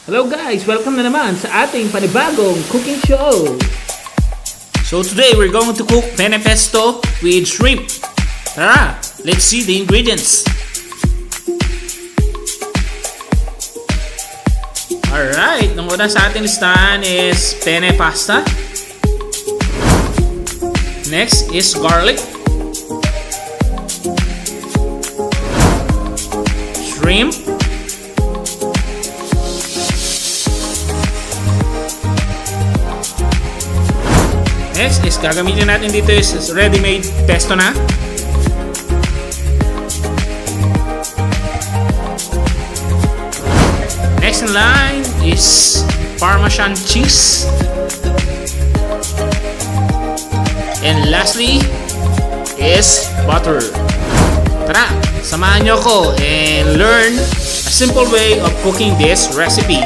Hello guys! Welcome na naman sa ating panibagong cooking show! So today we're going to cook penne pesto with shrimp. Tara, let's see the ingredients. Alright, ang una sa ating listahan is penne pasta. Next is garlic, shrimp, next is gagamitin natin dito is ready-made pesto na. Next in line is parmessan cheese. And lastly is butter. Tara, samahan nyo ko and learn a simple way of cooking this recipe.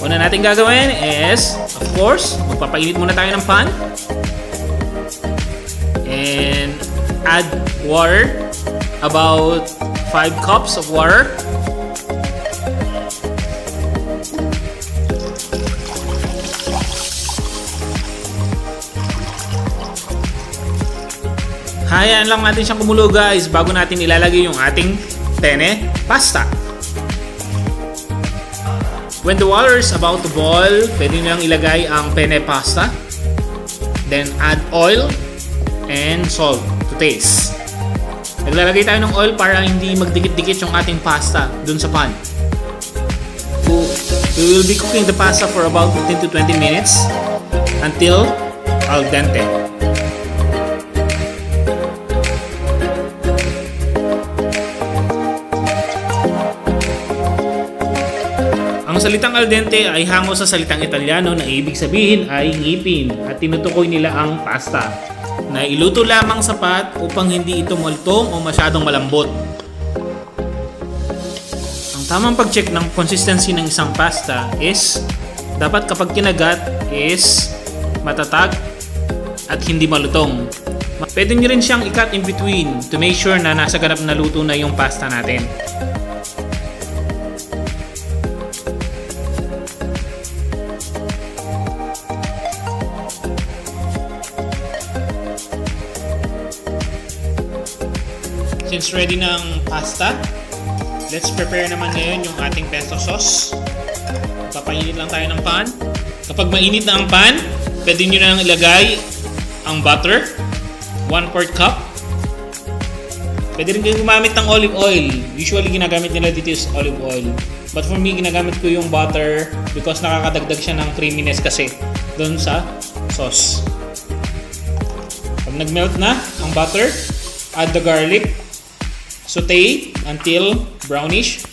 Una natin gagawin is, of course, magpapainit muna tayo ng pan. And add water, about 5 cups of water. Hayaan lang natin siyang kumulo guys bago natin ilalagay yung ating penne pasta. When the water is about to boil, pwede nyo lang ilagay ang penne pasta. Then add oil and salt to taste. Naglalagay tayo ng oil para hindi magdikit-dikit yung ating pasta dun sa pan. We will be cooking the pasta for about 15 to 20 minutes until al dente. Ang salitang al dente ay hango sa salitang Italyano na ibig sabihin ay ngipin at tinutukoy nila ang pasta na iluto lamang sapat upang hindi ito malutong o masyadong malambot. Ang tamang pag-check ng consistency ng isang pasta is dapat kapag kinagat is matatag at hindi malutong. Pwede nyo rin siyang i-cut in between to make sure na nasa ganap na luto na yung pasta natin. Since ready na ang pasta, let's prepare naman ngayon yung ating pesto sauce. Papainit lang tayo ng pan. Kapag mainit na ang pan, pwede nyo na lang ilagay ang butter, 1/4 cup. Pwede rin kayong gumamit ng olive oil. Usually ginagamit nila dito is olive oil. But for me, ginagamit ko yung butter because nakakadagdag siya ng creaminess kasi doon sa sauce. Pag nag-melt na ang butter, add the garlic. Saute until brownish.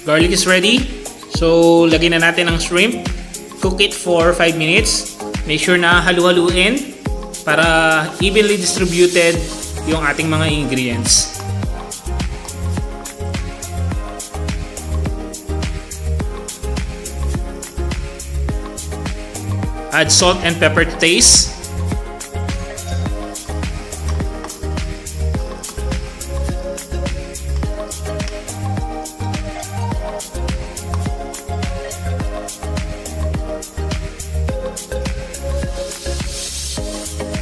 Garlic is ready. So, lagyan na natin ang shrimp. Cook it for 5 minutes. Make sure na halu-haluin para evenly distributed yung ating mga ingredients. Add salt and pepper to taste.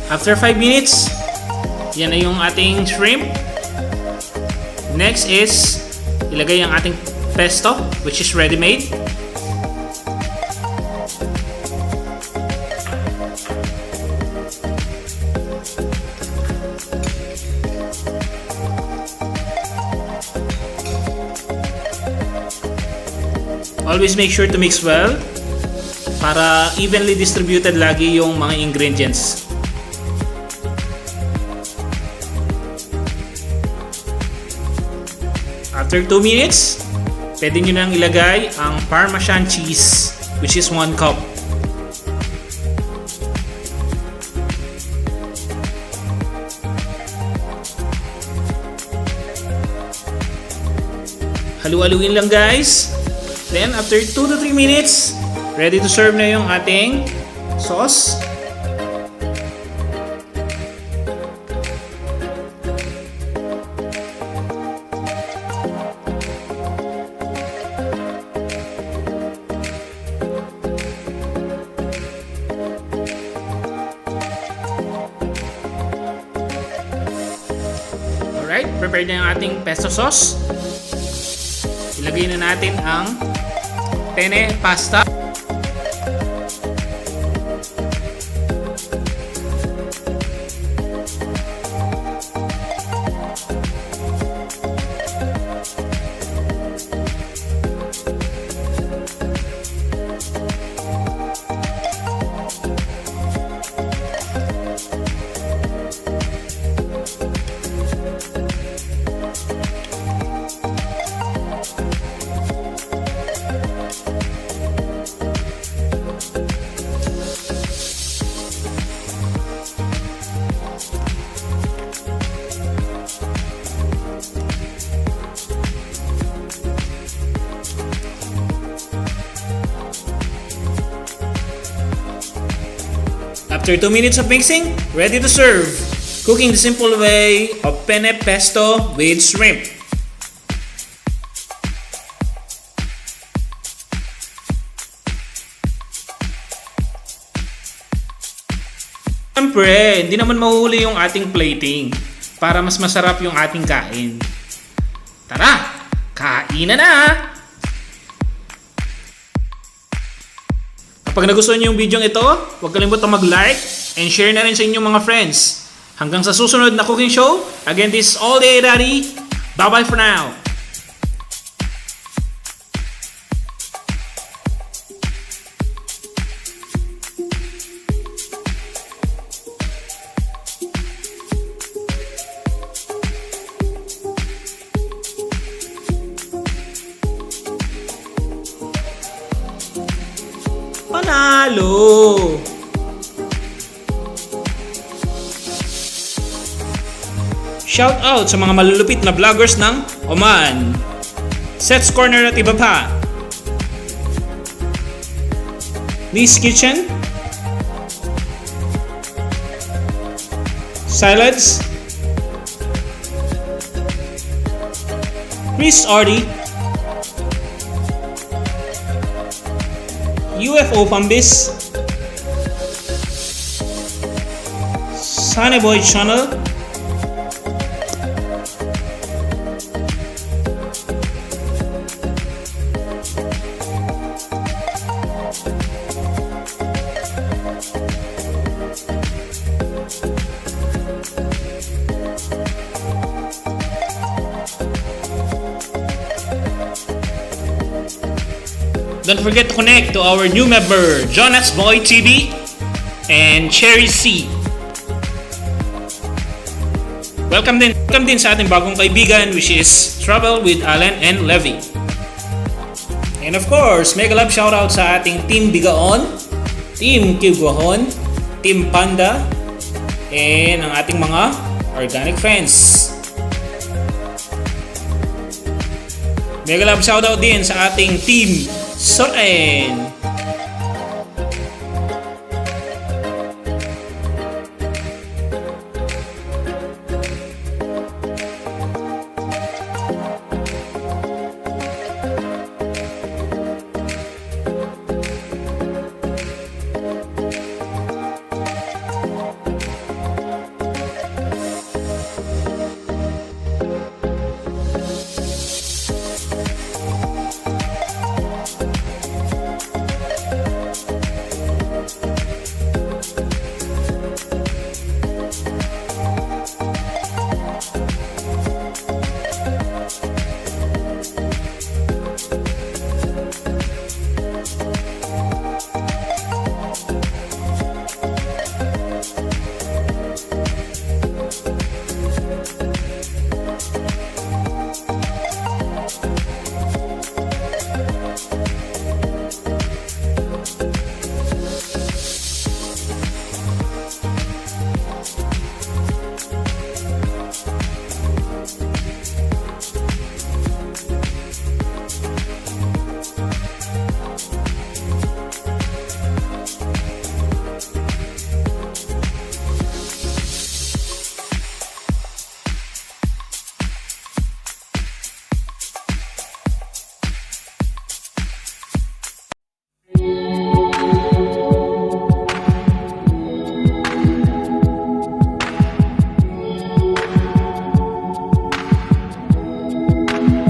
After 5 minutes, yan na yung ating shrimp. Next is ilagay ang ating pesto which is ready-made. Always make sure to mix well para evenly distributed lagi yung mga ingredients. After 2 minutes, pwede nyo nang ilagay ang parmesan cheese, which is 1 cup. Halu-haluin lang guys. Then after 2 to 3 minutes, ready to serve na yung ating sauce. Alright, prepared na yung ating pesto sauce. Ilagay na natin ang penne pasta. After 2 minutes of mixing, ready to serve. Cooking the simple way of penne pesto with shrimp. Siyempre, hindi naman mahuhuli yung ating plating para mas masarap yung ating kain. Tara, kainan na! Kapag nagustuhan niyo yung video ito, huwag kalimutang mag-like and share na rin sa inyong mga friends. Hanggang sa susunod na cooking show, again, this is All Day Daddy. Bye-bye for now! Panalo! Shout out sa mga malulupit na vloggers ng Oman, Seth's Corner at iba pa. Lee's Kitchen, Salads, Chris Arty, UFO Pambis, Sunny Boy Channel, don't forget to connect to our new member, Jonas Boy TV and Cherry C. Welcome din sa ating bagong kaibigan, which is Travel with Alan and Levy. And of course, mega love shoutout sa ating Team Bigaon, Team Kiguahon, Team Panda, and ang ating mga organic friends. Mega love shoutout din sa ating Team Soren.